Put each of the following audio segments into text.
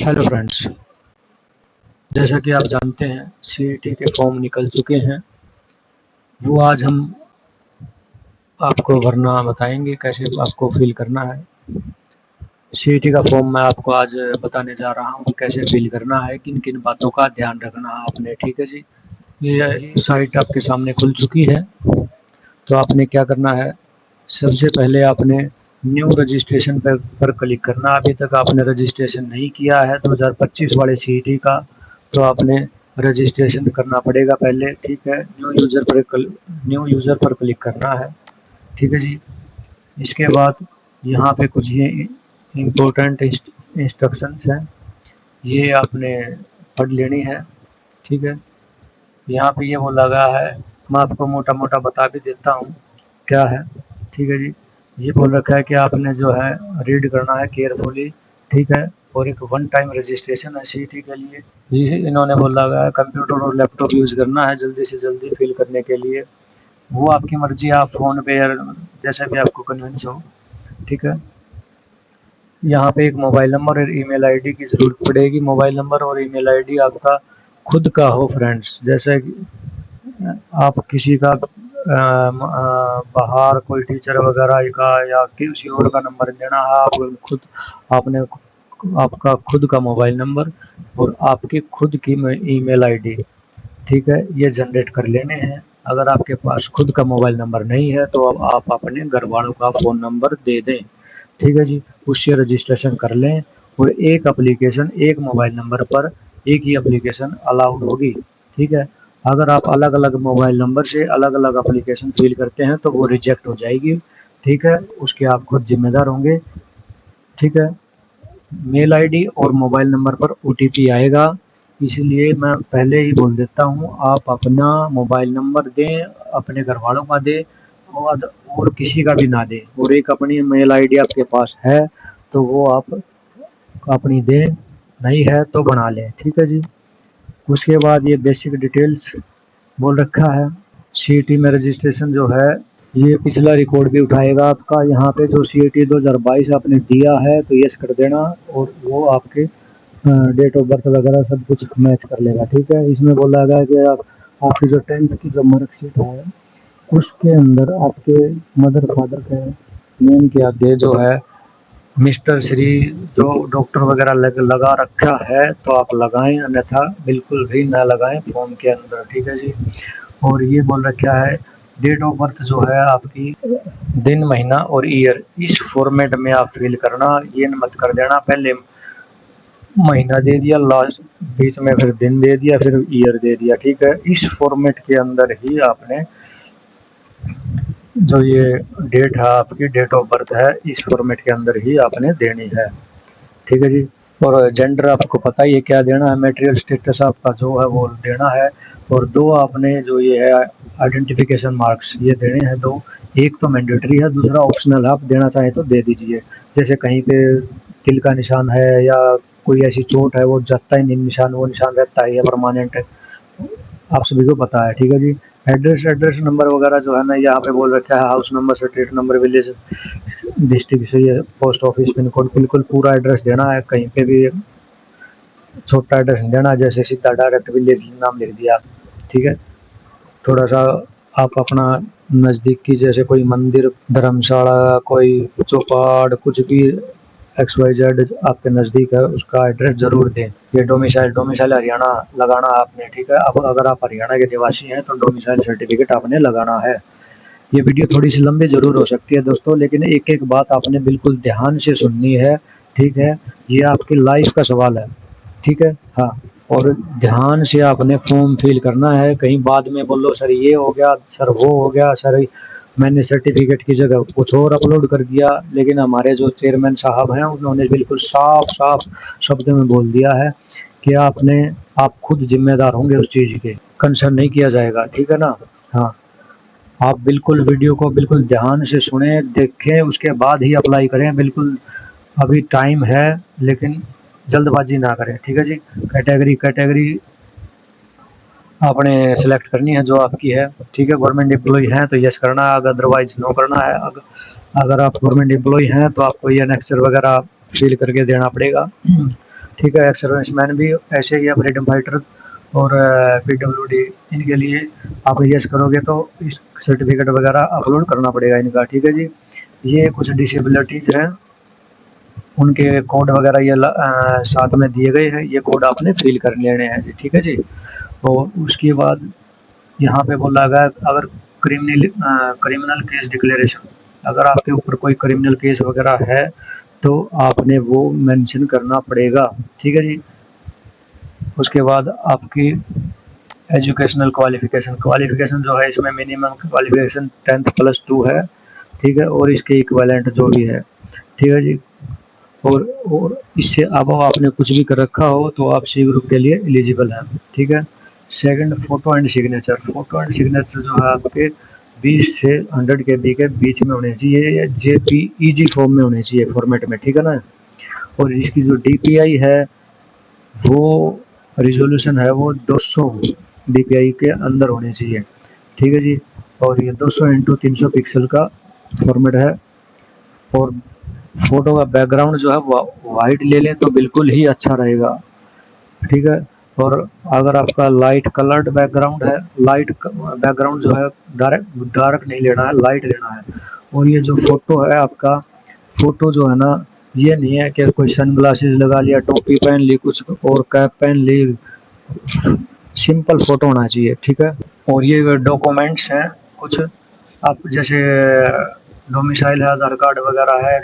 Hello friends, जैसा कि आप जानते हैं सीईटी के फॉर्म निकल चुके हैं। वो आज हम आपको भरना बताएंगे, कैसे आपको फिल करना है। सीईटी का फॉर्म मैं आपको आज बताने जा रहा हूँ कैसे फिल करना है, किन किन बातों का ध्यान रखना है आपने। ठीक है जी, ये साइट आपके सामने खुल चुकी है। तो आपने क्या करना है, सबसे पहले आपने न्यू रजिस्ट्रेशन पर क्लिक करना। अभी तक आपने रजिस्ट्रेशन नहीं किया है 2025 वाले सीईटी का, तो आपने रजिस्ट्रेशन करना पड़ेगा पहले। ठीक है, न्यू यूज़र पर क्लिक करना है। ठीक है जी, इसके बाद यहाँ पे कुछ ये इम्पोर्टेंट इंस्ट्रक्शंस हैं, ये आपने पढ़ लेनी है। ठीक है, यहाँ पे ये वो लगा है, मैं आपको मोटा मोटा बता भी देता हूँ क्या है। ठीक है जी, ये बोल रखा है कि आपने जो है रीड करना है केयरफुली। ठीक है, और एक वन टाइम रजिस्ट्रेशन है सीईटी के लिए। ये इन्होंने बोला है कंप्यूटर और लैपटॉप यूज़ करना है जल्दी से जल्दी फिल करने के लिए। वो आपकी मर्ज़ी, आप फ़ोन पे या जैसे भी आपको कन्विंस हो। ठीक है, यहाँ पे एक मोबाइल नंबर और ईमेल आईडी की ज़रूरत पड़ेगी। मोबाइल नंबर और ईमेल आईडी आपका खुद का हो फ्रेंड्स, जैसे आप किसी का बाहर कोई टीचर वगैरह का या किसी और का नंबर देना है। आप खुद आपने आपका खुद का मोबाइल नंबर और आपकी खुद की ईमेल आईडी, ठीक है, ये जनरेट कर लेने हैं। अगर आपके पास खुद का मोबाइल नंबर नहीं है तो अब आप अपने घर वालों का फ़ोन नंबर दे दें। ठीक है जी, उससे रजिस्ट्रेशन कर लें। और एक एप्लीकेशन एक मोबाइल नंबर पर एक ही एप्लीकेशन अलाउड होगी। ठीक है, अगर आप अलग अलग मोबाइल नंबर से अलग अलग एप्लीकेशन फिल करते हैं तो वो रिजेक्ट हो जाएगी। ठीक है, उसके आप खुद जिम्मेदार होंगे। ठीक है, मेल आईडी और मोबाइल नंबर पर ओटीपी आएगा, इसलिए मैं पहले ही बोल देता हूँ, आप अपना मोबाइल नंबर दें, अपने घर वालों का दें और किसी का भी ना दें। और एक अपनी मेल आईडी आपके पास है तो वो आप अपनी दें, नहीं है तो बना लें। ठीक है जी, उसके बाद ये बेसिक डिटेल्स बोल रखा है। सीईटी में रजिस्ट्रेशन जो है ये पिछला रिकॉर्ड भी उठाएगा आपका। यहाँ पे जो सीईटी 2022 आपने दिया है तो यस कर देना, और वो आपके डेट ऑफ बर्थ वगैरह सब कुछ मैच कर लेगा। ठीक है, इसमें बोला गया है कि आपकी जो 10th की जो मार्कशीट है उसके अंदर आपके मदर फादर के नेम के आगे जो है मिस्टर श्री जो डॉक्टर वगैरह लगा रखा है तो आप लगाएं, अन्यथा बिल्कुल भी ना लगाएं फॉर्म के अंदर। ठीक है जी, और ये बोल रखा है डेट ऑफ बर्थ जो है आपकी दिन महीना और ईयर इस फॉर्मेट में आप फिल करना। ये मत कर देना पहले महीना दे दिया, लास्ट बीच में फिर दिन दे दिया, फिर ईयर दे दिया। ठीक है, इस फॉर्मेट के अंदर ही आपने जो ये डेट है आपकी डेट ऑफ बर्थ है इस फॉर्मेट के अंदर ही आपने देनी है। ठीक है जी, और जेंडर आपको पता ही है क्या देना है, मटेरियल स्टेटस आपका जो है वो देना है। और दो आपने जो ये है आइडेंटिफिकेशन मार्क्स ये देने हैं दो, एक तो मैंडेटरी है, दूसरा ऑप्शनल है, आप देना चाहें तो दे दीजिए। जैसे कहीं पे तिल का निशान है या कोई ऐसी चोट है वो जाता ही नहीं निशान, वो निशान रहता है या परमानेंट है, आप सभी को पता है। ठीक है जी, एड्रेस नंबर वगैरह जो है ना यहाँ पे बोल रखा है house number, street number, village, district से ये पोस्ट ऑफिस पिन कोड, बिल्कुल पूरा एड्रेस देना है। कहीं पे भी छोटा एड्रेस नहीं देना, जैसे सीधा डायरेक्ट विलेज नाम लिख दिया। ठीक है, थोड़ा सा आप अपना नज़दीक की जैसे कोई मंदिर, धर्मशाला, कोई चौपाड़, कुछ भी XYZ आपके नज़दीक है उसका एड्रेस ज़रूर दें। ये डोमिसाइल हरियाणा लगाना है आपने। ठीक है, अब अगर आप हरियाणा के निवासी हैं तो डोमिसाइल सर्टिफिकेट आपने लगाना है। ये वीडियो थोड़ी सी लंबी ज़रूर हो सकती है दोस्तों, लेकिन एक एक बात आपने बिल्कुल ध्यान से सुननी है। ठीक है, ये आपकी लाइफ का सवाल है। ठीक है, हाँ, और ध्यान से आपने फॉर्म फिल करना है। कहीं बाद में बोलो सर ये हो गया, सर वो हो गया, सर मैंने सर्टिफिकेट की जगह कुछ और अपलोड कर दिया। लेकिन हमारे जो चेयरमैन साहब हैं उन्होंने बिल्कुल साफ साफ शब्द में बोल दिया है कि आप खुद जिम्मेदार होंगे उस चीज़ के, कंसर्न नहीं किया जाएगा। ठीक है ना, हाँ, आप बिल्कुल वीडियो को बिल्कुल ध्यान से सुने, देखें, उसके बाद ही अप्लाई करें। बिल्कुल अभी टाइम है, लेकिन जल्दबाजी ना करें। ठीक है जी, कैटेगरी आपने सेलेक्ट करनी है जो आपकी है। ठीक है, गवर्नमेंट एम्प्लॉय हैं तो यस करना है, अदरवाइज नो करना है। अगर आप गवर्नमेंट एम्प्लॉय हैं तो आपको ये नेक्स्चर वगैरह फिल करके देना पड़ेगा। ठीक है। एक्स सर्विसमैन भी ऐसे ही है, फ्रीडम फाइटर और पीडब्ल्यूडी, इनके लिए आप यस करोगे तो इस सर्टिफिकेट वगैरह अपलोड करना पड़ेगा इनका। ठीक है जी। ये कुछ डिसेबिलिटीज हैं, उनके कोड वगैरह ये साथ में दिए गए हैं, ये कोड आपने फिल कर लेने हैं जी। ठीक है जी। और उसके बाद यहाँ पे बोला गया अगर क्रिमिनल केस डिक्लेरेशन, अगर आपके ऊपर कोई क्रिमिनल केस वगैरह है तो आपने वो मेंशन करना पड़ेगा। ठीक है जी। उसके बाद आपकी एजुकेशनल क्वालिफिकेशन, क्वालिफिकेशन जो है इसमें मिनिमम क्वालिफिकेशन 10th+2 है। ठीक है। और इसके इक्विवेलेंट जो भी है। ठीक है जी। और इससे अब आपने कुछ भी कर रखा हो तो आप सी ग्रुप के लिए एलिजिबल हैं। ठीक है। Second, photo and signature. Photo and signature जो है आपके 20 से 100 KB के बीच में होने चाहिए, या JPEG फॉर्म में होने चाहिए फॉर्मेट में। ठीक है ना। और इसकी जो DPI है वो रिजोल्यूशन है वो 200 DPI के अंदर होने चाहिए। ठीक है जी। और ये 200x300 पिक्सल का फॉर्मेट है। और फोटो का बैकग्राउंड जो है वाइट ले लें तो बिल्कुल ही अच्छा रहेगा। ठीक है। और अगर आपका लाइट कलर्ड बैकग्राउंड है, लाइट बैकग्राउंड जो है डार्क नहीं लेना है, लाइट लेना है। और ये जो फोटो है आपका, फोटो जो है ना, ये नहीं है कि कोई सन ग्लासेस लगा लिया, टोपी पहन ली, कुछ और कैप पहन ली, सिंपल फोटो होना चाहिए। ठीक है। और ये डॉक्यूमेंट्स हैं कुछ, आप जैसे डोमिसाइल है, आधार कार्ड वगैरह है,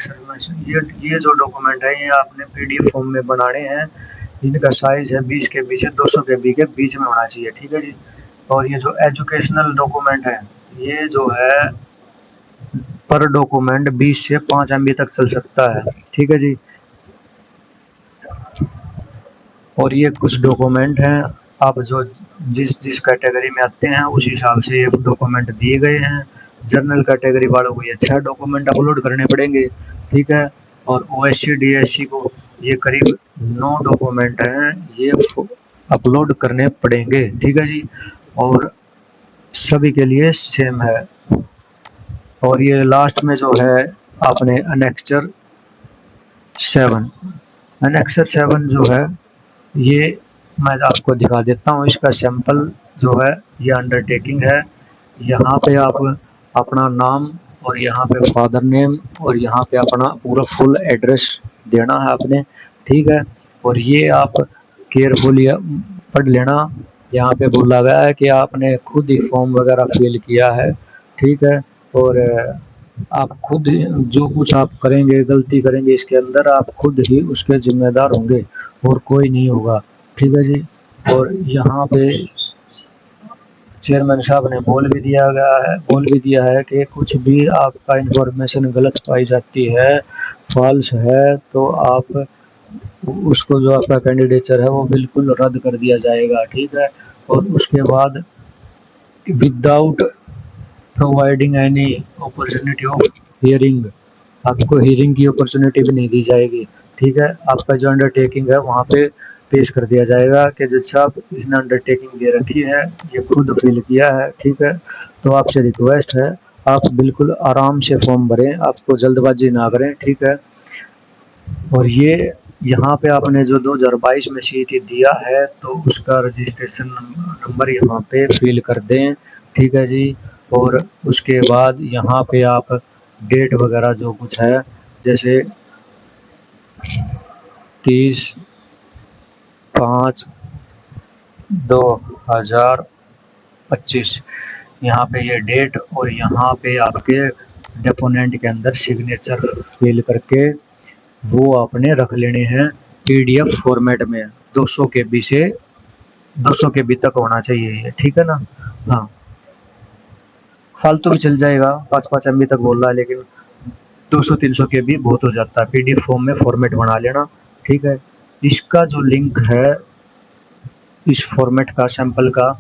ये जो डॉक्यूमेंट है ये आपने PDF फॉर्म में बनाने हैं। इनका साइज है 20 KB से 200 KB के बीच में होना चाहिए। ठीक है जी। और ये जो एजुकेशनल डॉक्यूमेंट है, ये जो है पर डॉक्यूमेंट 20 से 5 MB तक चल सकता है। ठीक है जी। और ये कुछ डॉक्यूमेंट हैं, आप जो जिस जिस कैटेगरी में आते हैं उस हिसाब से ये डॉक्यूमेंट दिए गए हैं। जनरल कैटेगरी वालों को ये 6 डॉक्यूमेंट अपलोड करने पड़ेंगे। ठीक है। और OSC DSC को ये करीब 9 डॉक्यूमेंट हैं, ये अपलोड करने पड़ेंगे। ठीक है जी। और सभी के लिए सेम है। और ये लास्ट में जो है आपने अनेक्सर 7 जो है, ये मैं आपको दिखा देता हूँ। इसका सैंपल जो है ये अंडरटेकिंग है। यहाँ पे आप अपना नाम और यहाँ पे फादर नेम और यहाँ पे अपना पूरा फुल एड्रेस देना है आपने। ठीक है। और ये आप केयरफुली पढ़ लेना। यहाँ पे बोला गया है कि आपने खुद ही फॉर्म वगैरह फिल किया है। ठीक है। और आप खुद जो कुछ आप करेंगे, गलती करेंगे इसके अंदर, आप खुद ही उसके जिम्मेदार होंगे और कोई नहीं होगा। ठीक है जी। और यहाँ पे चेयरमैन साहब ने बोल भी दिया है कि कुछ भी आपका इंफॉर्मेशन गलत पाई जाती है, फॉल्स है, तो आप उसको जो आपका कैंडिडेचर है वो बिल्कुल रद्द कर दिया जाएगा। ठीक है। और उसके बाद without providing any opportunity of hearing, आपको हियरिंग की अपॉर्चुनिटी भी नहीं दी जाएगी। ठीक है। आपका जो अंडरटेकिंग है वहाँ पे पेश कर दिया जाएगा कि जज साहब इसने अंडरटेकिंग दे रखी है, ये खुद फिल किया है। ठीक है। तो आपसे रिक्वेस्ट है आप बिल्कुल आराम से फॉर्म भरें, आपको जल्दबाजी ना करें। ठीक है। और ये यहाँ पे आपने जो 2022 में CET दिया है तो उसका रजिस्ट्रेशन नंबर यहाँ पे फिल कर दें। ठीक है जी। और उसके बाद यहाँ पे आप डेट वगैरह जो कुछ है, जैसे 30/5/2025, यहाँ पे ये डेट और यहाँ पे आपके डेपोनेंट के अंदर सिग्नेचर फिल करके वो आपने रख लेने हैं PDF फॉर्मेट में। 200 KB से 200 KB तक होना चाहिए ये। ठीक है ना। हाँ, फालतू भी चल जाएगा, 5-5 MB तक बोल रहा है, लेकिन 200-300 KB बहुत हो जाता है। PDF फॉर्म में फॉर्मेट बना लेना। ठीक है। इसका जो लिंक है इस फॉर्मेट का, सैंपल का,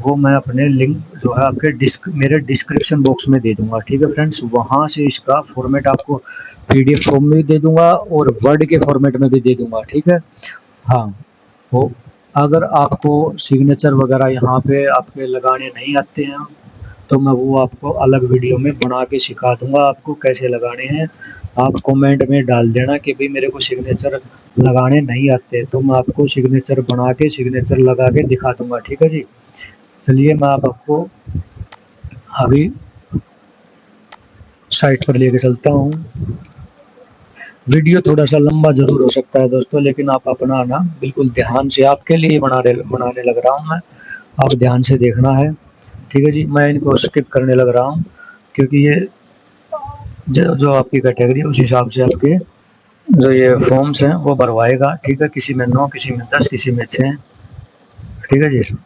वो मैं अपने लिंक जो है आपके मेरे डिस्क्रिप्शन बॉक्स में दे दूंगा। ठीक है फ्रेंड्स, वहाँ से इसका फॉर्मेट आपको PDF फॉर्म में भी दे दूंगा और वर्ड के फॉर्मेट में भी दे दूंगा। ठीक है। हाँ, वो अगर आपको सिग्नेचर वगैरह यहाँ पे आपके लगाने नहीं आते हैं तो मैं वो आपको अलग वीडियो में बना के सिखा दूंगा आपको कैसे लगाने हैं। आप कमेंट में डाल देना कि भाई मेरे को सिग्नेचर लगाने नहीं आते, तो मैं आपको सिग्नेचर बना के सिग्नेचर लगा के दिखा दूंगा। ठीक है जी। चलिए मैं आपको अभी साइट पर लेके चलता हूँ। वीडियो थोड़ा सा लंबा जरूर हो सकता है दोस्तों, लेकिन आप अपना ना बिल्कुल ध्यान से, आपके लिए बनाने लग रहा हूँ मैं, आप ध्यान से देखना है। ठीक है जी। मैं इनको स्किप करने लग रहा हूँ क्योंकि ये जो आपकी कैटेगरी है उस हिसाब से आपके जो ये फॉर्म्स हैं वो भरवाएगा। ठीक है। किसी में 9, किसी में 10, किसी में 6। ठीक है जी।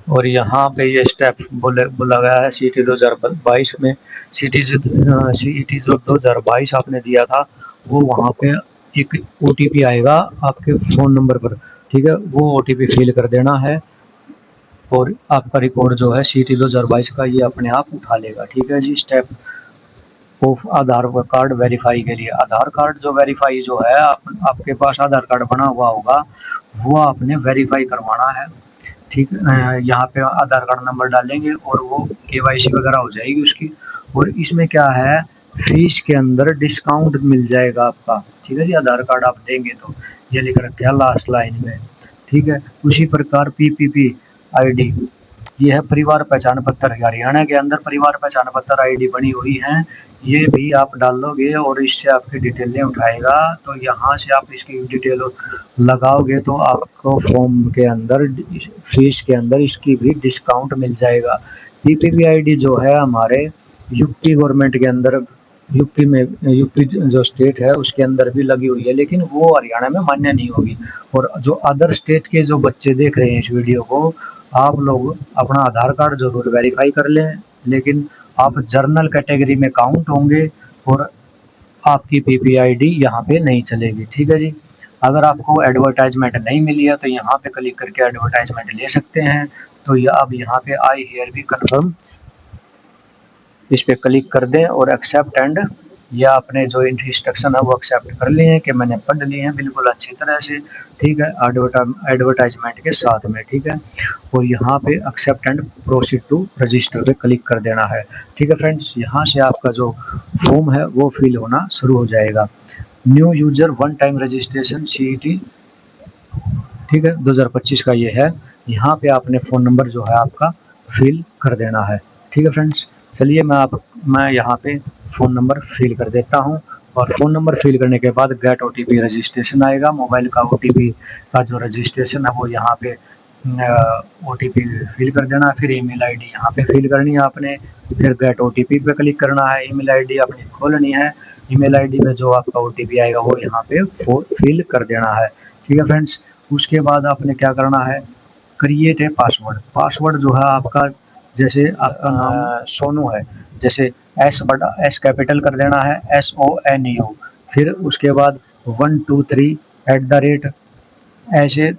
और यहाँ पे ये स्टेप बोला गया है CET 2022 में। CET जो 2022 आपने दिया था वो वहाँ पे एक OTP आएगा आपके फ़ोन नंबर पर। ठीक है। वो OTP फिल कर देना है और आपका रिकॉर्ड जो है CET 2022 का ये अपने आप उठा लेगा। ठीक है जी। Step of Aadhaar card verify के लिए, आधार कार्ड जो वेरीफाई जो है आपके पास आधार कार्ड बना हुआ होगा वो आपने वेरीफाई करवाना है। ठीक। यहाँ पे आधार कार्ड नंबर डालेंगे और वो KYC वगैरह हो जाएगी उसकी। और इसमें क्या है, फीस के अंदर डिस्काउंट मिल जाएगा आपका। ठीक है जी। आधार कार्ड आप देंगे तो ये लिख रखे है लास्ट लाइन में। ठीक है। उसी प्रकार PPP ID, ये है परिवार पहचान पत्र। हरियाणा के अंदर परिवार पहचान पत्र ID बनी हुई है, ये भी आप डालोगे और इससे आपकी डिटेलें उठाएगा। तो यहाँ से आप इसकी डिटेल लगाओगे तो आपको फॉर्म के अंदर फीस के अंदर इसकी भी डिस्काउंट मिल जाएगा। PPP ID जो है हमारे यूपी गवर्नमेंट के अंदर, यूपी जो स्टेट है उसके अंदर भी लगी हुई है, लेकिन वो हरियाणा में मान्य नहीं होगी। और जो अदर स्टेट के जो बच्चे देख रहे हैं इस वीडियो को, आप लोग अपना आधार कार्ड जरूर वेरीफाई कर लें, लेकिन आप जर्नल कैटेगरी में काउंट होंगे और आपकी PPP ID यहाँ पे नहीं चलेगी। ठीक है जी। अगर आपको एडवर्टाइजमेंट नहीं मिली है तो यहाँ पे क्लिक करके एडवर्टाइजमेंट ले सकते हैं। तो ये अब यहाँ पे आई हियर भी कन्फर्म, इस पर क्लिक कर दें और एक्सेप्ट एंड, या अपने जो इंस्ट्रक्शन है वो एक्सेप्ट कर लिए हैं कि मैंने पढ़ लिए हैं बिल्कुल अच्छी तरह से। ठीक है। एडवर्टाइजमेंट के साथ में। ठीक है। और यहाँ पे accept and proceed to register पे क्लिक कर देना है। ठीक है फ्रेंड्स। यहाँ से आपका जो फॉर्म है वो फिल होना शुरू हो जाएगा। New user one time registration CET, ठीक है, 2025 का ये है। यहाँ पे आपने फ़ोन नंबर जो है आपका फिल कर देना है। ठीक है फ्रेंड्स। चलिए मैं यहाँ पे फ़ोन नंबर फिल कर देता हूँ। और फ़ोन नंबर फिल करने के बाद गेट OTP रजिस्ट्रेशन आएगा। मोबाइल का OTP का जो रजिस्ट्रेशन है वो यहाँ पे OTP फिल कर देना है। फिर ईमेल ID यहाँ पे फिल करनी है आपने। फिर गेट OTP पे क्लिक करना है। ईमेल ID अपनी खोलनी है। ईमेल ID में जो आपका OTP आएगा वो यहाँ पे फिल कर देना है। ठीक है फ्रेंड्स। उसके बाद आपने क्या करना है, क्रिएट ए पासवर्ड। पासवर्ड जो है आपका, जैसे आपका नाम सोनू है, जैसे S कैपिटल कर देना है, SONU। फिर उसके बाद 1 2 3 @ ऐसे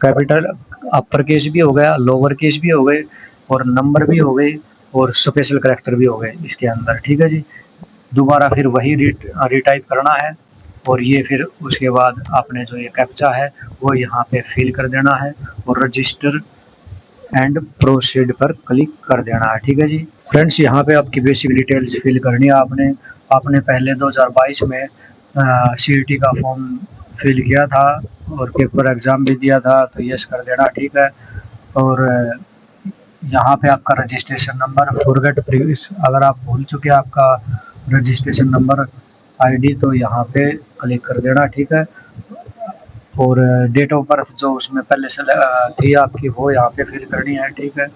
कैपिटल अपर केस भी हो गया, लोअर केस भी हो गए, और नंबर भी हो गए, और स्पेशल करैक्टर भी हो गए इसके अंदर। ठीक है जी। दोबारा फिर वही रिटाइप करना है। और ये फिर उसके बाद आपने जो ये कैप्चा है वो यहाँ पे फिल कर देना है और रजिस्टर एंड प्रोसीड पर क्लिक कर देना है। ठीक है जी। फ्रेंड्स, यहाँ पे आपकी बेसिक डिटेल्स फिल करनी है आपने पहले 2022 में CET का फॉर्म फिल किया था और पेपर एग्ज़ाम भी दिया था, तो यस कर देना। ठीक है। और यहाँ पे आपका रजिस्ट्रेशन नंबर फॉरगेट प्रीवियस, अगर आप भूल चुके हैं आपका रजिस्ट्रेशन नंबर ID, तो यहाँ पे क्लिक कर देना। ठीक है। और डेट ऑफ बर्थ जो उसमें पहले से थी आपकी वो यहाँ पे फिल करनी है। ठीक है।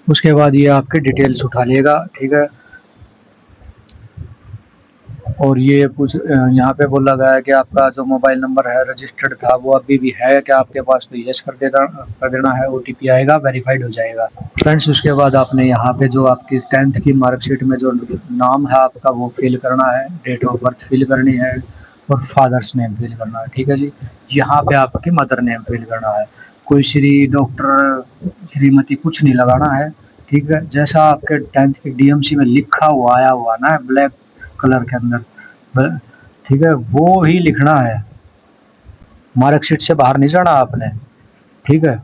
उसके बाद ये आपके डिटेल्स उठा लेगा। ठीक है। और ये कुछ यहाँ पे बोला गया है कि आपका जो मोबाइल नंबर है रजिस्टर्ड था वो अभी भी है क्या आपके पास, तो यस कर देना है। OTP आएगा, वेरीफाइड हो जाएगा। फ्रेंड्स, उसके बाद आपने यहाँ पे जो आपकी 10th की मार्कशीट में जो नाम है आपका वो फिल करना है, डेट ऑफ बर्थ फिल करनी है और फादर्स नेम फिल करना है। ठीक है जी। यहाँ पे आपकी मदर नेम फिल करना है। कोई श्री, डॉक्टर, श्रीमती कुछ नहीं लगाना है। ठीक है। जैसा आपके 10th की DMC में लिखा हुआ आया हुआ ना ब्लैक कलर के अंदर, ठीक है, वो ही लिखना है। मार्कशीट से बाहर नहीं जाना आपने। ठीक है।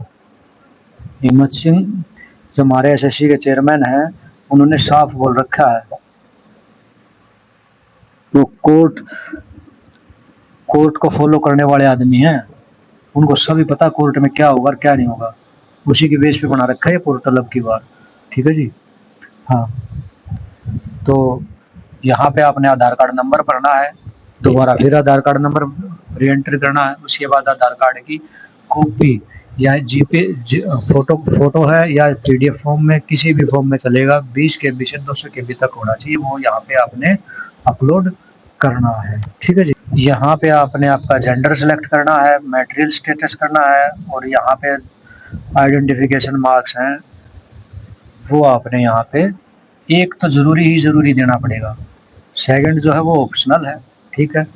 हिम्मत सिंह जो हमारे SSC के चेयरमैन हैं, उन्होंने साफ बोल रखा है। वो कोर्ट को फॉलो करने वाले आदमी हैं, उनको सभी पता कोर्ट में क्या होगा और क्या नहीं होगा। उसी के बेस पे बना रखा है ये पोर्टल अब की बार। ठीक है जी। हाँ, तो यहाँ पे आपने आधार कार्ड नंबर भरना है, दोबारा फिर आधार कार्ड नंबर री एंटर करना है। उसके बाद आधार कार्ड की कॉपी या फोटो है या पीडीएफ फॉर्म में, किसी भी फॉर्म में चलेगा, 20 KB से 200 KB तक होना चाहिए, वो यहाँ पे आपने अपलोड करना है। ठीक है जी। यहाँ पे आपने आपका जेंडर सेलेक्ट करना है, मैटेरियल स्टेटस करना है, और यहाँ पे आइडेंटिफिकेशन मार्क्स हैं वो आपने यहाँ पे एक तो ज़रूरी देना पड़ेगा, सेकंड जो है वो ऑप्शनल है। ठीक है,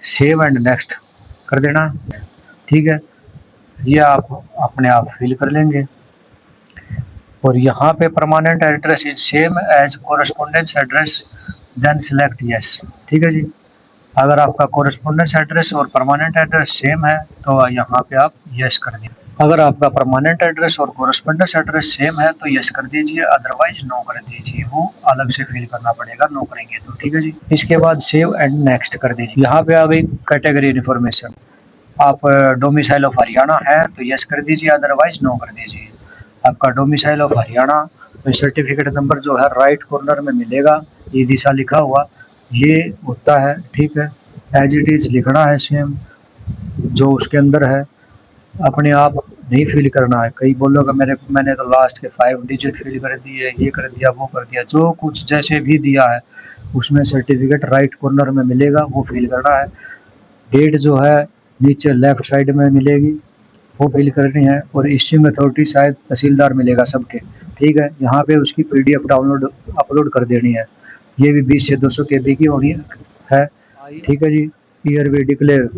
सेव एंड नेक्स्ट कर देना। ठीक है, ये आप अपने आप फिल कर लेंगे। और यहाँ पे permanent address is same as correspondence address, then select yes. ठीक है जी। अगर आपका कोरेस्पोंडेंस एड्रेस और परमानेंट एड्रेस सेम है तो यहाँ पे आप यस कर दीजिए। अगर आपका परमानेंट एड्रेस और कोरेस्पोंडेंस एड्रेस सेम है तो यस कर दीजिए, अदरवाइज नो कर दीजिए, वो अलग से फिल करना पड़ेगा नो करेंगे तो। ठीक है जी। इसके बाद सेव एंड नेक्स्ट कर दीजिए। यहाँ पे आ गई कैटेगरी इन्फॉर्मेशन। आप डोमिसाइल ऑफ हरियाणा है तो यस कर दीजिए, अदरवाइज नो कर दीजिए। आपका domicile of Haryana, certificate number जो है राइट कॉर्नर में मिलेगा, ये दिशा लिखा हुआ ये होता है। ठीक है, एज इट इज़ लिखना है सेम जो उसके अंदर है, अपने आप नहीं फिल करना है। कई बोलोगे मैंने तो लास्ट के 5 डिजिट फिल कर दिए, ये कर दिया वो कर दिया, जो कुछ जैसे भी दिया है उसमें सर्टिफिकेट राइट कॉर्नर में मिलेगा वो फिल करना है। डेट जो है नीचे लेफ्ट साइड में मिलेगी वो फिल करनी है, और इश्यूइंग अथॉरिटी शायद तहसीलदार मिलेगा सबके। ठीक है, यहाँ पे उसकी PDF डाउनलोड अपलोड कर देनी है, ये भी 20 से 200 KB की होनी है। ठीक है जी। ईयर वी डिक्लेयर,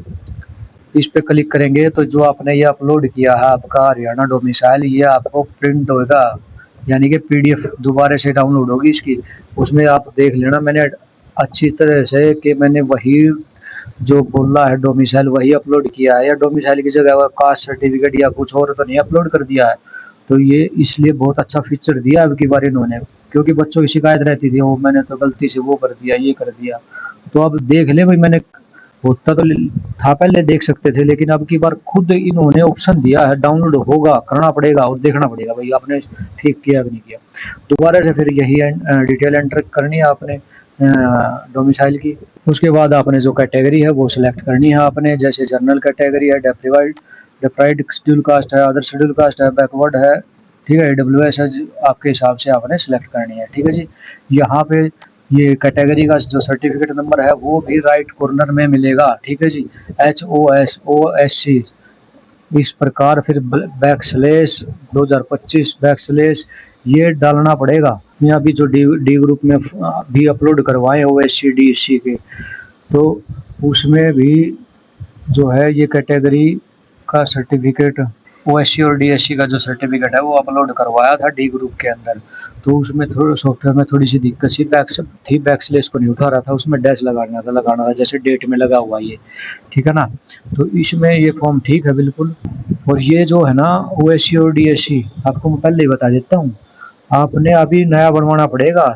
इस पे क्लिक करेंगे तो जो आपने ये अपलोड किया है आपका हरियाणा डोमिसाइल, ये आपको प्रिंट होगा, यानी कि PDF दोबारा से डाउनलोड होगी इसकी। उसमें आप देख लेना मैंने अच्छी तरह से कि मैंने वही जो बोला है डोमिसाइल वही अपलोड किया है, या डोमिसाइल की जगह कास्ट सर्टिफिकेट या कुछ और तो नहीं अपलोड कर दिया है। तो ये इसलिए बहुत अच्छा फीचर दिया अब की बार इन्होंने, क्योंकि बच्चों की शिकायत रहती थी वो मैंने तो गलती से वो कर दिया ये कर दिया। तो अब देख ले भाई, मैंने होता तो था पहले देख सकते थे, लेकिन अब की बार खुद इन्होंने ऑप्शन दिया है, डाउनलोड होगा, करना पड़ेगा और देखना पड़ेगा भाई आपने ठीक किया कि नहीं किया। दोबारा से फिर यही डिटेल एंटर करनी है आपने डोमिसाइल की। उसके बाद आपने जो कैटेगरी है वो सिलेक्ट करनी है आपने, जैसे जनरल कैटेगरी है, डेप्राइड शेड्यूल कास्ट है, अदर शेड्यूल कास्ट है, बैकवर्ड है। ठीक है, AWS है, आपके हिसाब से आपने सिलेक्ट करनी है। ठीक है जी। यहाँ पे ये कैटेगरी का जो सर्टिफिकेट नंबर है वो भी राइट कॉर्नर में मिलेगा। ठीक है जी, HOSOSC इस प्रकार, फिर बैकस्लैश 2025 बैकस्लैश ये डालना पड़ेगा। यहाँ भी जो डी ग्रुप में भी अपलोड करवाए OSC DSC के, तो उसमें भी जो है ये कैटेगरी का सर्टिफिकेट OSC और DSC का जो सर्टिफिकेट है वो अपलोड करवाया था डी ग्रुप के अंदर। तो उसमें थोड़ा सॉफ्टवेयर में थोड़ी सी दिक्कत थी, बैकस्लैश को नहीं उठा रहा था, उसमें डैश लगाना था जैसे डेट में लगा हुआ ये। ठीक है ना, तो इसमें ये फॉर्म ठीक है बिल्कुल। और ये जो है ना OSC और DSC, आपको मैं पहले ही बता देता हूँ, आपने अभी नया बनवाना पड़ेगा।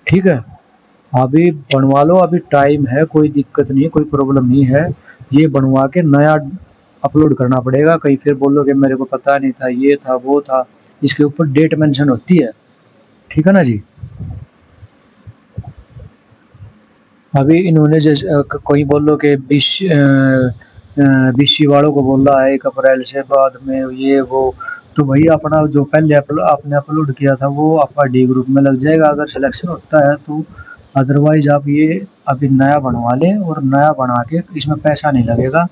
ठीक है, अभी बनवा लो, अभी टाइम है, कोई दिक्कत नहीं है, कोई प्रॉब्लम नहीं है। ये बनवा के नया अपलोड करना पड़ेगा, कहीं फिर बोलोगे मेरे को पता नहीं था ये था वो था, इसके ऊपर डेट मेंशन होती है। ठीक है ना जी। अभी इन्होंने जैसे कोई बोलो कि BC वालों को बोल रहा है 1 अप्रैल से बाद में ये वो, तो भाई अपना जो पहले आपने अपलोड किया था वो आपका डी ग्रुप में लग जाएगा अगर सिलेक्शन होता है तो। अदरवाइज आप ये अभी नया बनवा लें, और नया बना के इसमें पैसा नहीं लगेगा।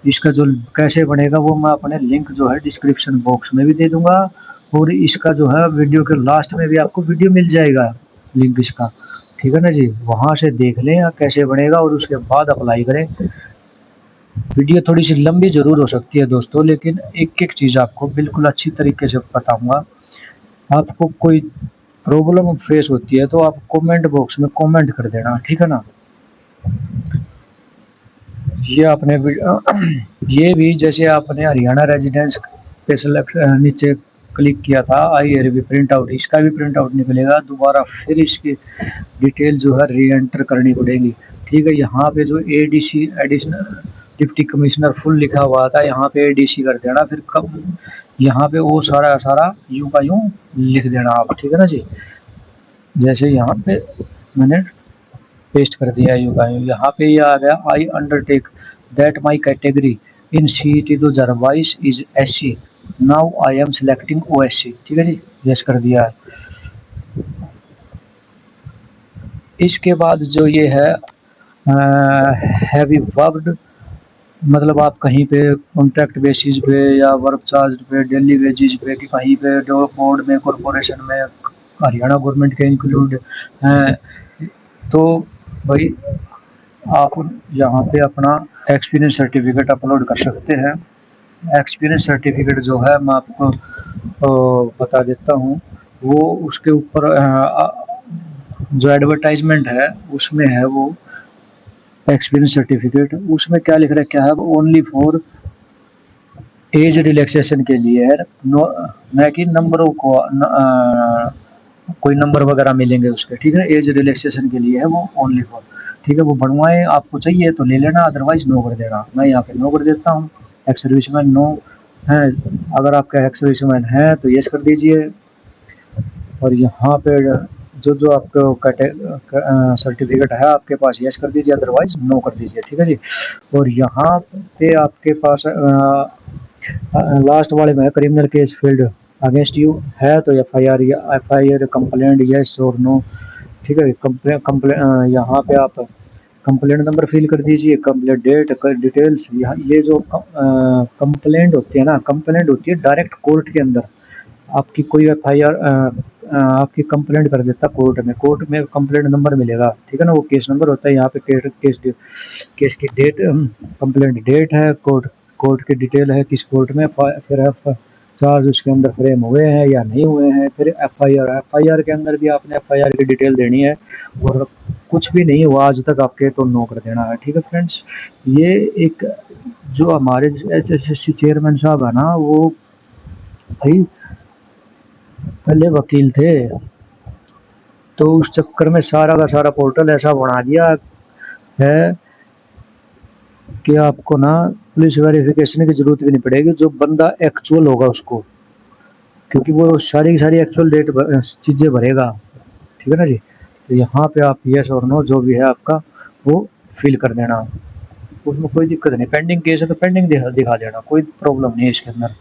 इसका जो कैसे बनेगा वो मैं अपने लिंक जो है डिस्क्रिप्शन बॉक्स में भी दे दूंगा, और इसका जो है वीडियो के लास्ट में भी आपको वीडियो मिल जाएगा लिंक इसका। ठीक है ना जी, वहाँ से देख लें कैसे बनेगा और उसके बाद अप्लाई करें। वीडियो थोड़ी सी लंबी ज़रूर हो सकती है दोस्तों, लेकिन एक एक चीज़ आपको बिल्कुल अच्छी तरीके से बताऊंगा। आपको कोई प्रॉब्लम फेस होती है तो आप कमेंट बॉक्स में कमेंट कर देना। ठीक है ना। ये आपने ये भी जैसे आपने हरियाणा रेजिडेंस पे सेलेक्ट नीचे क्लिक किया था I R B print out, इसका भी प्रिंट आउट निकलेगा। दोबारा फिर इसकी डिटेल जो है री एंटर करनी पड़ेगी। ठीक है, यहाँ पे जो ADC additional deputy commissioner full लिखा हुआ था, यहाँ पे एडीसी कर देना। फिर कब यहाँ पे वो सारा सारा यूं का यूं लिख देना आप। ठीक है ना जी, जैसे यहाँ पे मैंने पेस्ट कर दिया यू का यू। यहाँ पे ये आ गया, I undertake that my category in CET 2022 is SC, now I am selecting OSC। ठीक है जी, यस कर दिया है। इसके बाद जो ये है हैवी वर्कड, मतलब आप कहीं पे कॉन्ट्रैक्ट बेसिस पे या वर्क चार्ज पे, डेली वेजिस पे, कि कहीं पे जो बोर्ड में, कॉरपोरेशन में, हरियाणा गवर्नमेंट के इंक्लूड हैं, तो भाई आप यहाँ पे अपना एक्सपीरियंस सर्टिफिकेट अपलोड कर सकते हैं। एक्सपीरियंस सर्टिफिकेट जो है मैं आपको बता देता हूँ, वो उसके ऊपर जो एडवर्टाइजमेंट है उसमें है वो एक्सपीरियंस सर्टिफिकेट। उसमें क्या लिख रखा है, ओनली फॉर एज रिलैक्सेशन के लिए है, न कि नंबरों को कोई नंबर वगैरह मिलेंगे उसके। ठीक है, एज रिलैक्सेशन के लिए है वो, ओनली फॉर। ठीक है, वो बनवाएं, आपको चाहिए तो ले लेना, अदरवाइज नो कर देना। मैं यहाँ पे नो कर देता हूँ। एक्स सर्विसमैन नो है, अगर आपका एक्स सर्विसमैन है तो यस कर दीजिए। और यहाँ पे जो आपको सर्टिफिकेट है आपके पास, यस कर दीजिए, अदरवाइज नो कर दीजिए। ठीक है जी। और यहाँ पे आपके पास लास्ट वाले में criminal case field against you है तो FIR कंप्लेंट यस और नो। ठीक है, यहाँ पे आप कंप्लेंट नंबर फिल कर दीजिए, कंप्लेंट डेट, डिटेल्स। यहाँ ये जो कंप्लेंट होती है ना, कंप्लेंट होती है डायरेक्ट कोर्ट के अंदर। आपकी कोई FIR आपकी कंप्लेंट कर देता कोर्ट में कंप्लेंट नंबर मिलेगा। ठीक है ना, वो केस नंबर होता है। यहाँ पे केस की डेट, कंप्लेंट डेट है, कोर्ट की डिटेल है, किस कोर्ट में, फिर चार्ज उसके अंदर फ्रेम हुए हैं या नहीं हुए हैं, फिर FIR के अंदर भी आपने FIR की डिटेल देनी है। और कुछ भी नहीं हुआ आज तक आपके तो नो कर देना है। ठीक है फ्रेंड्स, ये एक जो हमारे HSSC चेयरमैन साहब है ना, वो भाई पहले वकील थे, तो उस चक्कर में सारा का सारा पोर्टल ऐसा बना दिया है कि आपको ना पुलिस वेरिफिकेशन की जरूरत भी नहीं पड़ेगी। जो बंदा एक्चुअल होगा उसको, क्योंकि वो सारी की सारी एक्चुअल डेट चीज़ें भरेगा। ठीक है ना जी, तो यहाँ पे आप यस और नो जो भी है आपका वो फिल कर देना, उसमें कोई दिक्कत नहीं। पेंडिंग केस है तो पेंडिंग दिखा देना, कोई प्रॉब्लम नहीं है इसके अंदर।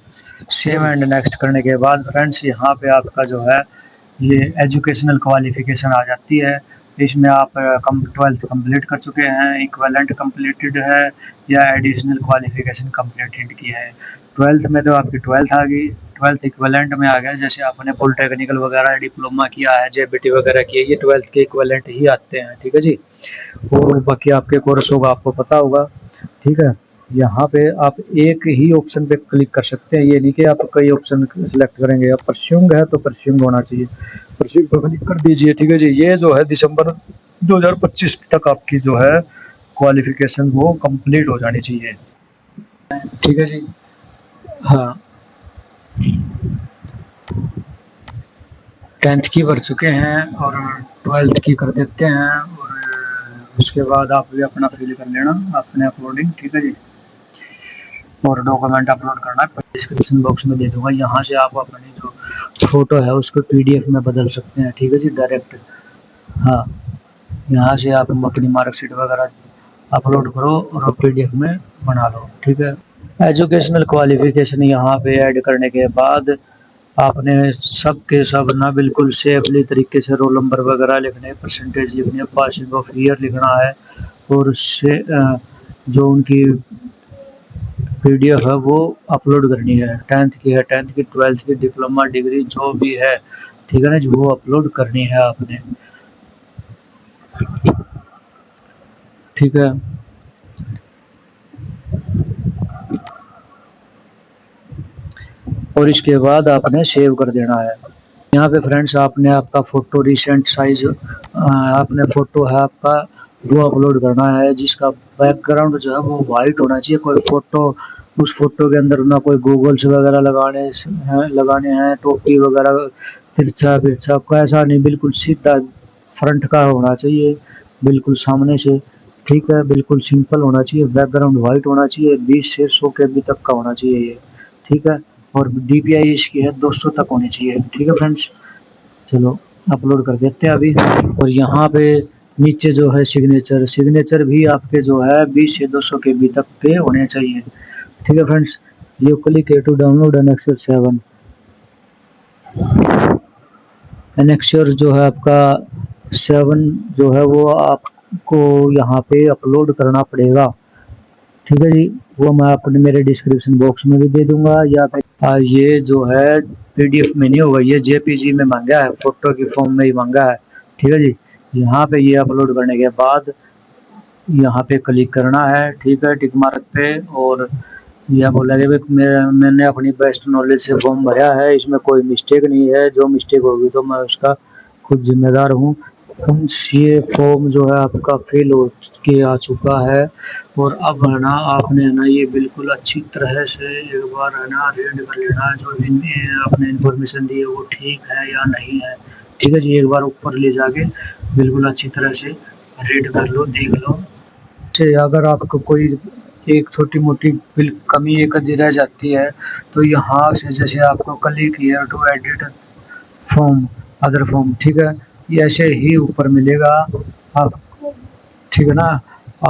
सेव एंड नेक्स्ट करने के बाद फ्रेंड्स यहाँ पे आपका जो है ये एजुकेशनल क्वालिफिकेशन आ जाती है। इसमें आप 12th कंप्लीट कर चुके हैं, इक्विवेलेंट कंप्लीटेड है, या एडिशनल क्वालिफिकेशन कंप्लीटेड की है। 12th में तो आपकी 12th आ गई, 12th इक्विवेलेंट में आ गया। जैसे आपने पॉलिटेक्निकल वगैरह डिप्लोमा किया है, JBT वगैरह की है, ये 12th के इक्विवेलेंट ही आते हैं। ठीक है जी, और बाकी आपके कोर्स होगा आपको पता होगा। ठीक है, यहाँ पे आप एक ही ऑप्शन पे क्लिक कर सकते हैं, ये नहीं कि आप कई ऑप्शन सेलेक्ट करेंगे। आप परस्यूइंग है तो परस्यूइंग होना चाहिए, परस्यूइंग पे क्लिक कर दीजिए। ठीक है जी, ये जो है दिसंबर 2025 तक आपकी जो है क्वालिफिकेशन वो कंप्लीट हो जानी चाहिए। ठीक है जी, हाँ 10th की भर चुके हैं और 12th की कर देते हैं, और उसके बाद आप भी अपना फिल कर लेना अपने अकॉर्डिंग। ठीक है जी, और डॉक्यूमेंट अपलोड करना है, डिस्क्रिप्शन बॉक्स में दे दूंगा। यहाँ से आप अपनी जो फोटो है उसको PDF में बदल सकते हैं। ठीक है जी, डायरेक्ट, हाँ यहाँ से आप अपनी मार्कशीट वगैरह अपलोड करो और PDF में बना लो। ठीक है, एजुकेशनल क्वालिफिकेशन यहाँ पे ऐड करने के बाद आपने सब के सब ना बिल्कुल सेफली तरीके से रोल नंबर वगैरह लिखने, परसेंटेज लिखनी है, पासिंग ऑफ ईयर लिखना है, और उससे जो उनकी PDF है वो अपलोड करनी है। 10th की है, 10th की, 12th की, डिप्लोमा डिग्री जो भी है, ठीक है ना जी, वो अपलोड करनी है आपने। ठीक है, और इसके बाद आपने सेव कर देना है। यहाँ पे फ्रेंड्स आपने आपका फ़ोटो रिसेंट साइज, आपने फ़ोटो है आपका वो अपलोड करना है, जिसका बैकग्राउंड जो है वो वाइट होना चाहिए। कोई फ़ोटो उस फोटो के अंदर ना कोई गूगल्स वगैरह लगाने हैं, टोपी वगैरह तिरछा बिरछा कैसा नहीं, बिल्कुल सीधा फ्रंट का होना चाहिए, बिल्कुल सामने से। ठीक है, बिल्कुल सिंपल होना चाहिए, बैकग्राउंड वाइट होना चाहिए, 20 से 100 के बी तक का होना चाहिए ये। ठीक है, और डीपीआई इसकी है 200 तक होनी चाहिए। ठीक है फ्रेंड्स, चलो अपलोड कर देते हैं अभी। और यहाँ पे नीचे जो है सिग्नेचर, सिग्नेचर भी आपके जो है 20 से 200 के बी तक के होने चाहिए। ठीक है friends, you click here to download annexure 7। Annexure जो है आपका 7 जो है वो आपको यहाँ पे अपलोड करना पड़ेगा। ठीक है जी, वो मैं अपने मेरे डिस्क्रिप्शन बॉक्स में भी दे दूंगा, या फिर ये जो है पीडीएफ में नहीं होगा, ये जेपीजी में मांगा है, फोटो की फॉर्म में ही मांगा है। ठीक है जी, यहाँ पे ये अपलोड करने के बाद यहाँ पे क्लिक करना है। ठीक है, टिक मार्क पे, और यह बोला कि मैंने अपनी बेस्ट नॉलेज से फॉर्म भरा है, इसमें कोई मिस्टेक नहीं है, जो मिस्टेक होगी तो मैं उसका खुद जिम्मेदार हूँ। फ्रेंड्स, ये फॉर्म जो है आपका फिल हो के आ चुका है, और अब है ना आपने है ना ये बिल्कुल अच्छी तरह से एक बार है ना रीड कर लेना है, जो आपने इन्फॉर्मेशन दी है वो ठीक है या नहीं है। ठीक है जी, एक बार ऊपर ले जाके बिल्कुल अच्छी तरह से रीड कर लो, देख लो। से अगर आपको कोई एक छोटी-मोटी कमी एक आधी रह जाती है, तो यहाँ से जैसे आपको click here to edit form, other form, ठीक है? ये ऐसे ही ऊपर मिलेगा आपको, ठीक है ना?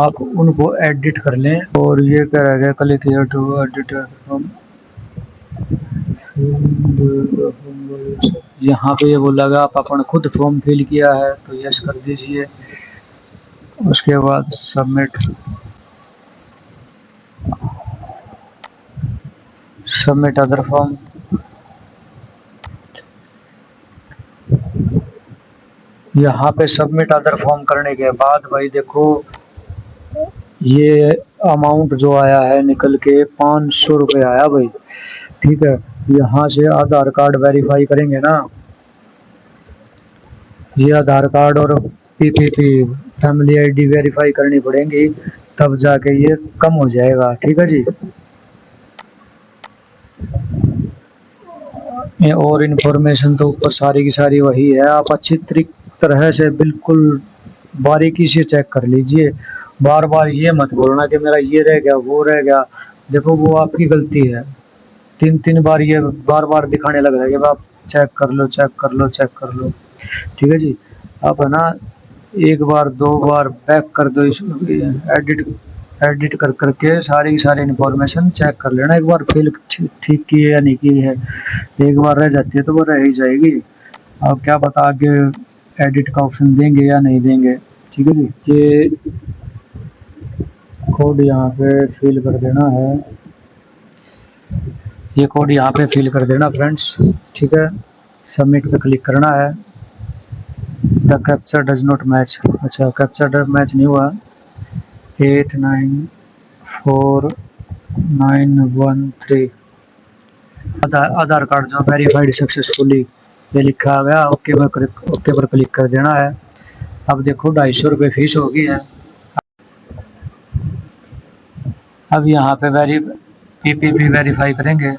आप उनको एडिट कर लें, और ये क्या रहेगा, click here to edit form, यहाँ पे ये बोलेगा आप अपन खुद फॉर्म फिल किया है तो यस कर दीजिए। उसके बाद सबमिट अदर फॉर्म। यहाँ पे सबमिट अदर फॉर्म करने के बाद भाई देखो, ये अमाउंट जो आया है निकल के 500 रुपये आया भाई। ठीक है, यहाँ से आधार कार्ड वेरीफाई करेंगे ना, ये आधार कार्ड और पीपीपी फैमिली आईडी वेरीफाई करनी पड़ेंगी, तब जाके ये कम हो जाएगा। ठीक है जी, ये और इन्फॉर्मेशन तो ऊपर सारी की सारी वही है, आप अच्छी तरह से बिल्कुल बारीकी से चेक कर लीजिए। बार बार ये मत बोलना कि मेरा ये रह गया वो रह गया, देखो वो आपकी गलती है। 3 बार ये बार बार दिखाने लग रहा है कि आप चेक कर लो, चेक कर लो, चेक कर लो। ठीक है जी, आप है ना एक बार 2 बार बैक कर दो, इस एडिट एडिट कर करके सारी की सारी इन्फॉर्मेशन चेक कर लेना एक बार, फिल ठीक की है या नहीं की है। एक बार रह जाती है तो वो रह ही जाएगी, अब क्या पता आगे एडिट का ऑप्शन देंगे या नहीं देंगे। ठीक है जी, ये कोड यहाँ पे फिल कर देना है, ये कोड यहाँ पे फिल कर देना फ्रेंड्स। ठीक है, सबमिट पे क्लिक करना है। The capture does not match, अच्छा कैप्चर मैच नहीं हुआ। 894913 आधार कार्ड जो वेरीफाइड सक्सेसफुली, ये लिखा आ गया। ओके पर क्लिक कर देना है। अब देखो 250 रुपये फीस होगी है। अब यहाँ पे पीपीपी वेरीफाई करेंगे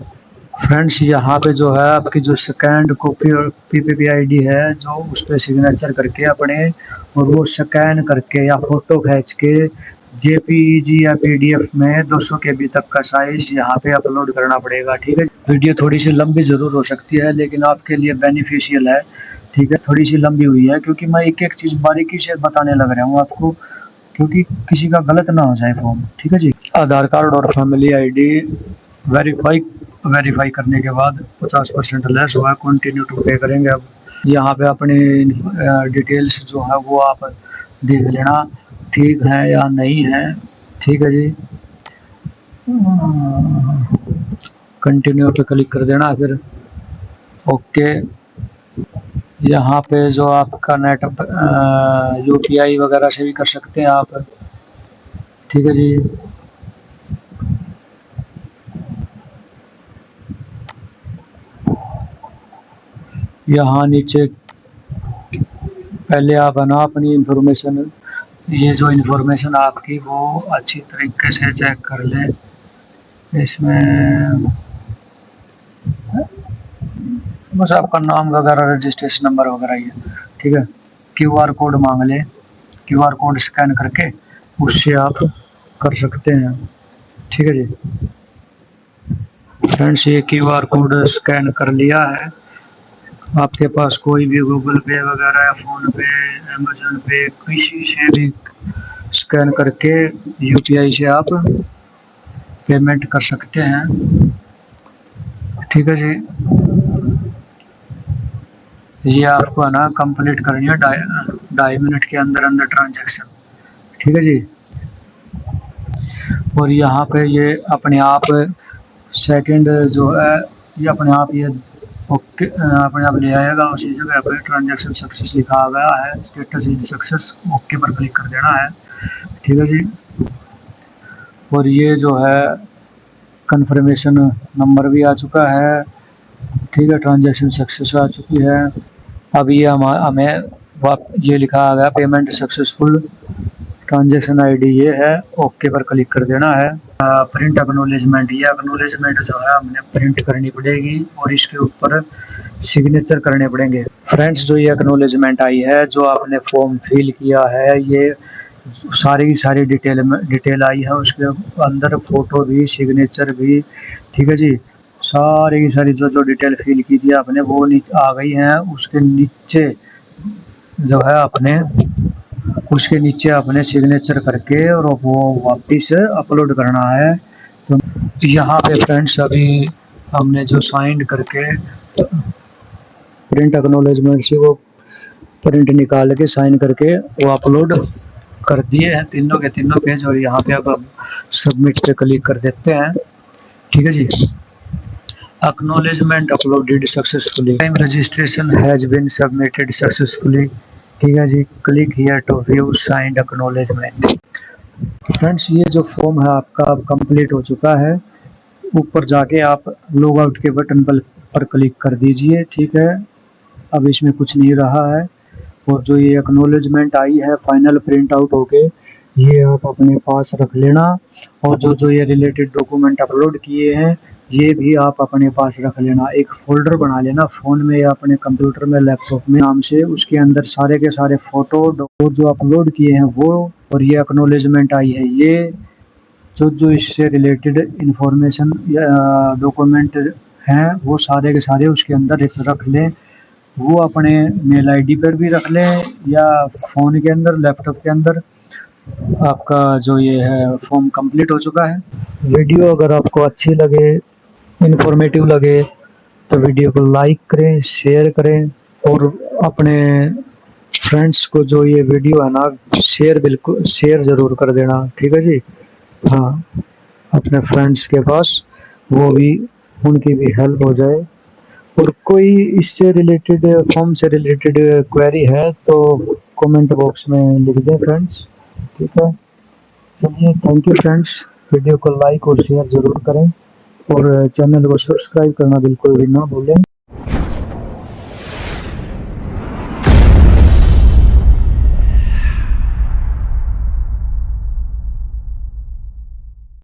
फ्रेंड्स। यहाँ पे जो है आपकी जो स्कैंड कॉपी और पीपीपी आईडी है, जो उस पर सिग्नेचर करके अपने, और वो स्कैन करके या फोटो खींच के जेपीईजी या पीडीएफ में 200 केबी तक का साइज यहाँ पे अपलोड करना पड़ेगा। ठीक है, वीडियो थोड़ी सी लंबी ज़रूर हो सकती है, लेकिन आपके लिए बेनिफिशियल है। ठीक है, थोड़ी सी लंबी हुई है क्योंकि मैं एक एक चीज़ बारीकी से बताने लग रहा हूँ आपको, क्योंकि किसी का गलत ना हो जाए फॉर्म। ठीक है जी, आधार कार्ड और फैमिली आईडी वेरीफाई करने के बाद 50% लेस हुआ, कंटिन्यू टू पे करेंगे। अब यहाँ पे अपनी डिटेल्स जो है वो आप देख लेना ठीक है या नहीं है। ठीक है जी, कंटिन्यू पे क्लिक कर देना, फिर ओके। यहाँ पे जो आपका नेट यूपीआई वगैरह से भी कर सकते हैं आप। ठीक है जी, यहाँ नीचे पहले आप है ना अपनी इंफॉर्मेशन, ये जो इंफॉर्मेशन आपकी वो अच्छी तरीके से चेक कर लें। इसमें बस आपका नाम वगैरह, रजिस्ट्रेशन नंबर वगैरह ये, ठीक है। क्यूआर कोड मांग ले, क्यूआर कोड स्कैन करके उससे आप कर सकते हैं, ठीक है जी। फ्रेंड्स ये क्यूआर कोड स्कैन कर लिया है। आपके पास कोई भी गूगल पे वगैरह या फ़ोन पे, अमेज़न पे, किसी से भी स्कैन करके यूपीआई से आप पेमेंट कर सकते हैं, ठीक है जी। ये आपको है ना कंप्लीट करनी है 2.5 मिनट के अंदर अंदर ट्रांजैक्शन, ठीक है जी। और यहाँ पे ये अपने आप सेकंड जो है ये अपने आप ये ओके अपने आप ले आएगा उसी जगह पर। ट्रांजैक्शन सक्सेस लिखा आ गया है, स्टेटस इज सक्सेस, ओके पर क्लिक कर देना है, ठीक है जी। और ये जो है कंफर्मेशन नंबर भी आ चुका है, ठीक है। ट्रांजैक्शन सक्सेस आ चुकी है। अब ये हमें ये लिखा आ गया पेमेंट सक्सेसफुल, ट्रांजैक्शन आईडी ये है, ओके पर क्लिक कर देना है। प्रिंट एक्नॉलेजमेंट, ये एक्नॉलेजमेंट जो है हमने प्रिंट करनी पड़ेगी और इसके ऊपर सिग्नेचर करने पड़ेंगे। फ्रेंड्स जो ये एक्नॉलेजमेंट आई है, जो आपने फॉर्म फिल किया है, ये सारी की सारी डिटेल आई है, उसके अंदर फ़ोटो भी, सिग्नेचर भी, ठीक है जी। सारी की सारी जो डिटेल फिल की थी आपने वो आ गई हैं। उसके नीचे जो है अपने सिग्नेचर करके और वो वापस अपलोड करना है। तो यहाँ पे फ्रेंड्स अभी हमने जो साइन करके प्रिंट एक्नॉलेजमेंट से वो प्रिंट निकाल के साइन करके वो अपलोड कर दिए हैं तीनों के तीनों पेज। और यहाँ पे अब हम सबमिट पे क्लिक कर देते हैं, ठीक है जी। Acknowledgement uploaded successfully, registration has been submitted successfully, ठीक है जी। Click here to view signed acknowledgement. Friends ये जो फॉर्म है आपका अब कंप्लीट हो चुका है। ऊपर जाके आप लॉग आउट के बटन पर क्लिक कर दीजिए, ठीक है। अब इसमें कुछ नहीं रहा है। और जो ये एक्नॉलेजमेंट आई है फाइनल प्रिंट आउट होके, ये आप अपने पास रख लेना। और जो ये रिलेटेड डॉक्यूमेंट अपलोड किए हैं ये भी आप अपने पास रख लेना। एक फ़ोल्डर बना लेना फ़ोन में या अपने कंप्यूटर में, लैपटॉप में नाम से, उसके अंदर सारे के सारे फ़ोटो और जो अपलोड किए हैं वो, और ये एक्नॉलेजमेंट आई है ये, जो इससे रिलेटेड इंफॉर्मेशन या डॉक्यूमेंट हैं वो सारे के सारे उसके अंदर रख लें। वो अपने मेल आईडी पर भी रख लें या फ़ोन के अंदर, लैपटॉप के अंदर। आपका जो ये है फॉर्म कंप्लीट हो चुका है। वीडियो अगर आपको अच्छी लगे, इन्फॉर्मेटिव लगे तो वीडियो को लाइक करें, शेयर करें और अपने फ्रेंड्स को जो ये वीडियो है ना बिल्कुल शेयर ज़रूर कर देना, ठीक है जी। हाँ, अपने फ्रेंड्स के पास वो भी, उनकी भी हेल्प हो जाए। और कोई इससे रिलेटेड, फॉर्म से रिलेटेड क्वेरी है तो कमेंट बॉक्स में लिख दें फ्रेंड्स, ठीक है। चलिए थैंक यू फ्रेंड्स। वीडियो को लाइक और शेयर ज़रूर करें और चैनल को सब्सक्राइब करना बिल्कुल भी ना भूलें।